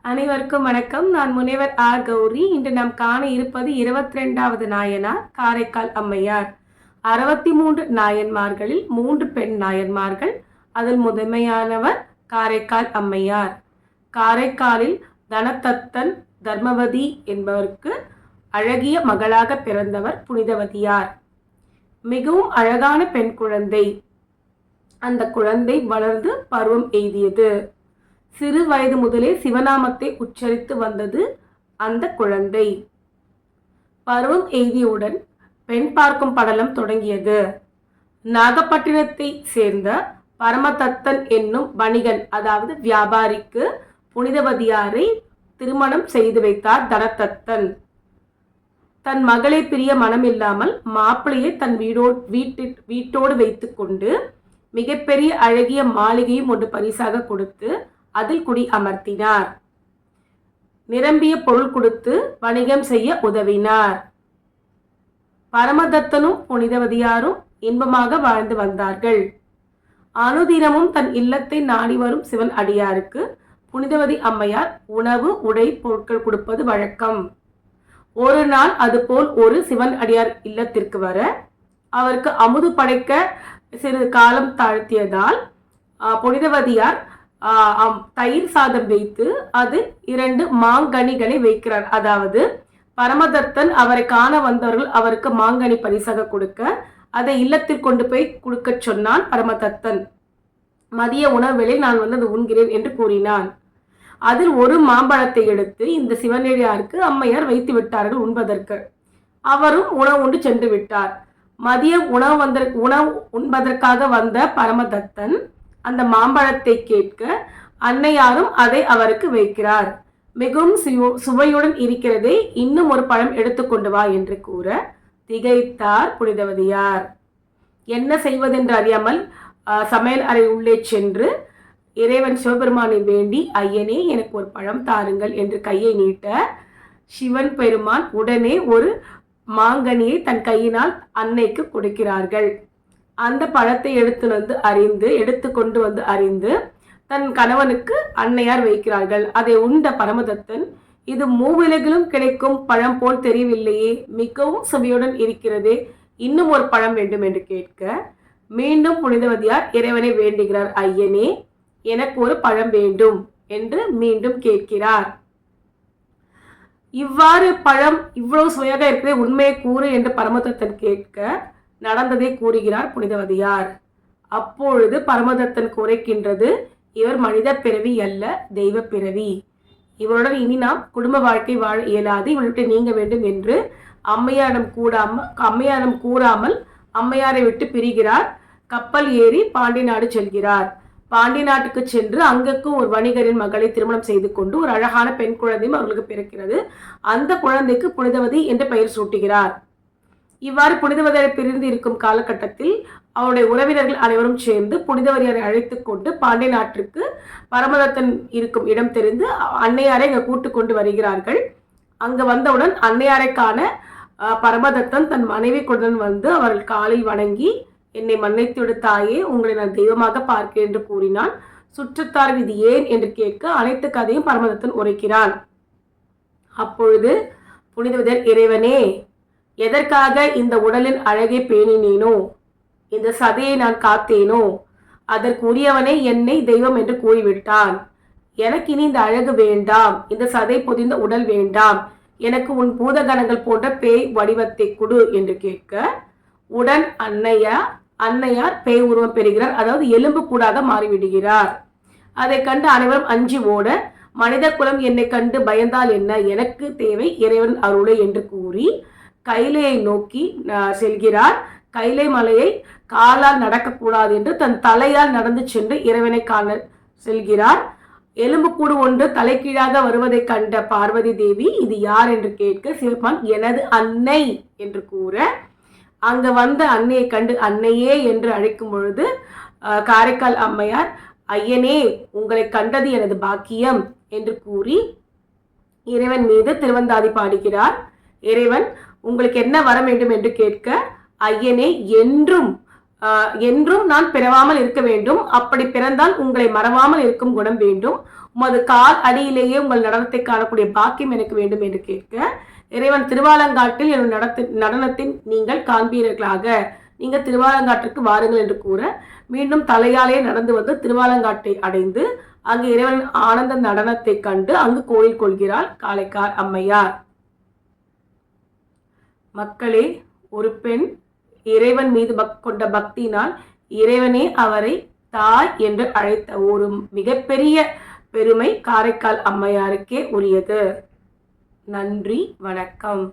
அனைவருக்கும் வணக்கம். நான் முனைவர் ஆர் கௌரி. இன்று நாம் காண இருப்பது 22வது நாயனார் காரைக்கால் அம்மையார். 63 நாயன்மார்களில் 3 பெண் நாயன்மார்கள். அதில் முதன்மையானவர் காரைக்கால் அம்மையார். காரைக்காலில் தனதத்தன் தர்மவதி என்பவருக்கு அழகிய மகளாக பிறந்தவர் புனிதவதியார். மிகவும் அழகான பெண் குழந்தை. அந்த குழந்தை வளர்ந்து பருவம் எய்தியது. சிறு வயது முதலே சிவநாமத்தை உச்சரித்து வந்தது அந்த குழந்தை. பருவம் எய்தியவுடன் பெண் பார்க்கும் படலம் தொடங்கியது. நாகப்பட்டினத்தை சேர்ந்த பரமதத்தன் என்னும் வணிகன், அதாவது வியாபாரிக்கு புனிதவதியாரை திருமணம் செய்து வைத்தார் தனதத்தன். தன் மகளை பிரிய மனமில்லாமல் மாப்பிளையை தன் வீட்டோடு வைத்து கொண்டு மிகப்பெரிய அழகிய மாளிகையும் ஒன்று பரிசாக கொடுத்து அதில் குடி அமர்த்தினார். நிரம்பிய பொருள் கொடுத்து வணிகம் செய்ய உதவினார். பரமதத்தனும் புனிதவதியாரும் இன்பமாக வாழ்ந்து வந்தார்கள். அனுதினமும் தன் இல்லத்தை நாடி வரும் சிவன் அடியாருக்கு புனிதவதி அம்மையார் உணவு, உடை, பொருட்கள் கொடுப்பது வழக்கம். ஒரு நாள் அதுபோல் ஒரு சிவன் அடியார் இல்லத்திற்கு வர அவருக்கு அமுது படைக்க சிறிது காலம் தாழ்த்தியதால் புனிதவதியார் தயிர் சாதம் வைத்து அது 2 மாங்கனிகளை வைக்கிறார். அதாவது பரமதத்தன் அவரை காண வந்தவர்கள் அவருக்கு மாங்கனி பரிசாக கொடுக்க அதை இல்லத்தில் கொண்டு போய் கொடுக்க சொன்னான் பரமதத்தன். மதிய உணவுகளில் நான் அது உண்கிறேன் என்று கூறினான். அதில் ஒரு மாம்பழத்தை எடுத்து இந்த சிவனடியாருக்கு அம்மையார் வைத்து விட்டார்கள் உண்பதற்கு. அவரும் உணவு உண்டு சென்று விட்டார். மதியம் உணவு உண்பதற்காக வந்த பரமதத்தன் அந்த மாம்பழத்தை கேட்க அன்னையாரும் அதை அவருக்கு வைக்கிறார். மிகவும் சுவையுடன் இருக்கிறதே, இன்னும் ஒரு பழம் எடுத்துக்கொண்டு வா என்று கூற திகைத்தார் புனிதவதியார். என்ன செய்வதென்று அறியாமல் சமையல் அறை உள்ளே சென்று இறைவன் சிவபெருமானை வேண்டி, ஐயனே எனக்கு ஒரு பழம் தாருங்கள் என்று கையை நீட்ட சிவன் பெருமான் உடனே ஒரு மாங்கனியை தன் கையினால் அன்னைக்கு கொடுக்கிறார்கள். அந்த பழத்தை எடுத்து கொண்டு வந்து அறிந்து தன் கணவனுக்கு அன்னையார் வைக்கிறார்கள். அதை உண்ட பரமதத்தன், இது மூவிலகிலும் கிடைக்கும் பழம் போல் தெரியவில்லையே, மிகவும் சுவையுடன் இருக்கிறதே, இன்னும் ஒரு பழம் வேண்டும் என்று கேட்க மீண்டும் புனிதவதியார் இறைவனை வேண்டுகிறார். ஐயனே எனக்கு ஒரு பழம் வேண்டும் என்று மீண்டும் கேட்கிறார். இவ்வாறு பழம் இவ்வளவு சுவையாக இருக்கிறது, உண்மையை கூறு என்று பரமதத்தன் கேட்க நடந்ததை கூறுகிறார் புனிதவதியார். அப்பொழுது பரமதத்தன் குறைக்கின்றது, இவர் மனித பிறவி அல்ல, தெய்வ பிறவி. இவருடன் இனி நாம் குடும்ப வாழ்க்கை வாழ இயலாது, இவர்கிட்ட நீங்க வேண்டும் என்று அம்மையாரிடம் கூறாமல் அம்மையாரை விட்டு பிரிகிறார். கப்பல் ஏறி பாண்டி நாடு செல்கிறார். பாண்டி நாட்டுக்கு சென்று அங்கக்கும் ஒரு வணிகரின் மகளை திருமணம் செய்து கொண்டு ஒரு அழகான பெண் குழந்தையும் அவர்களுக்கு பிறக்கிறது. அந்த குழந்தைக்கு புனிதவதி என்று பெயர் சூட்டுகிறார். இவ்வாறு புனிதவதியாரை பிரிந்து இருக்கும் காலகட்டத்தில் அவருடைய உறவினர்கள் அனைவரும் சேர்ந்து புனிதவதியாரை அழைத்து கொண்டு பாண்டிய நாட்டிற்கு பரமதத்தன் இருக்கும் இடம் தெரிந்து அன்னையாரை இங்க கூட்டு கொண்டு வருகிறார்கள். அங்க வந்தவுடன் அன்னையாரை காண பரமதத்தன் தன் மனைவி கொண்டு வந்து அவர்கள் காலில் வணங்கி, என்னை மன்னித்து விடு தாயே, உங்களை நான் தெய்வமாக பார்க்கிறேன் என்று கூறினான். சுற்றத்தார் இது ஏன் என்று கேட்க அனைத்து கதையும் பரமதத்தன் உரைக்கிறான். அப்பொழுது புனிதவதியார், இறைவனே, எதற்காக இந்த உடலின் அழகை பேணினேனோ, இந்த சதையை நான் காத்தேனோ, அதற்குரியவனே என்னை தெய்வம் என்று கூறிவிட்டான். எனக்கு இனி இந்த அழகு வேண்டாம், இந்த சதை பொதிந்த உடல் வேண்டாம், எனக்கு உன் பூதகணங்கள் போன்ற பேய் வடிவத்தை கொடு என்று கேட்க உடன் அன்னையார் பேய் உருவம் பெறுகிறார். அதாவது எலும்பு கூடாக மாறிவிடுகிறார். அதை கண்டு அனைவரும் அஞ்சி ஓட, மனித குலம் என்னை கண்டு பயந்தால் என்ன, எனக்கு தேவை இறைவன் அருளை என்று கூறி கைலையை நோக்கி செல்கிறார். கைலை மலையை காலால் நடக்கக்கூடாது என்று தன் தலையால் நடந்து சென்று இறைவனை காண செல்கிறார். எலும்புக்கூடு ஒன்று தலைகீழாக வருவதை கண்ட பார்வதி தேவி இது யார் என்று கேட்க சிவபெருமான் எனது அன்னை என்று கூற, அங்க வந்த அன்னையை கண்டு அன்னையே என்று அழைக்கும் பொழுது காரைக்கால் அம்மையார், ஐயனே உங்களை கண்டது எனது பாக்கியம் என்று கூறி இறைவன் மீது திருவந்தாதி பாடுகிறார். இறைவன் உங்களுக்கு என்ன வர வேண்டும் என்று கேட்க, ஐயனே என்றும் நான் பிறவாமல் இருக்க வேண்டும், அப்படி பிறந்தால் உங்களை மறவாமல் இருக்கும் குணம் வேண்டும், உமது கால் அடியிலேயே உங்கள் நடனத்தை காணக்கூடிய பாக்கியம் எனக்கு வேண்டும் என்று கேட்க, இறைவன் திருவாலங்காட்டில் என் நடனத்தின் நீங்கள் காண்பீர்களாக, நீங்க திருவாலங்காட்டிற்கு வாருங்கள் என்று கூற, மீண்டும் தலையாலே நடந்து வந்து திருவாலங்காட்டை அடைந்து அங்கு இறைவன் ஆனந்த நடனத்தை கண்டு அங்கு கோயில் கொள்கிறாள் காளைக்கார் அம்மையார். மக்களே, ஒரு பெண் இறைவன் மீது கொண்ட பக்தியினால் இறைவனே அவரை தாய் என்று அழைத்த ஒரு மிகப்பெரிய பெருமை காரைக்கால் அம்மையாருக்கே உரியது. நன்றி, வணக்கம்.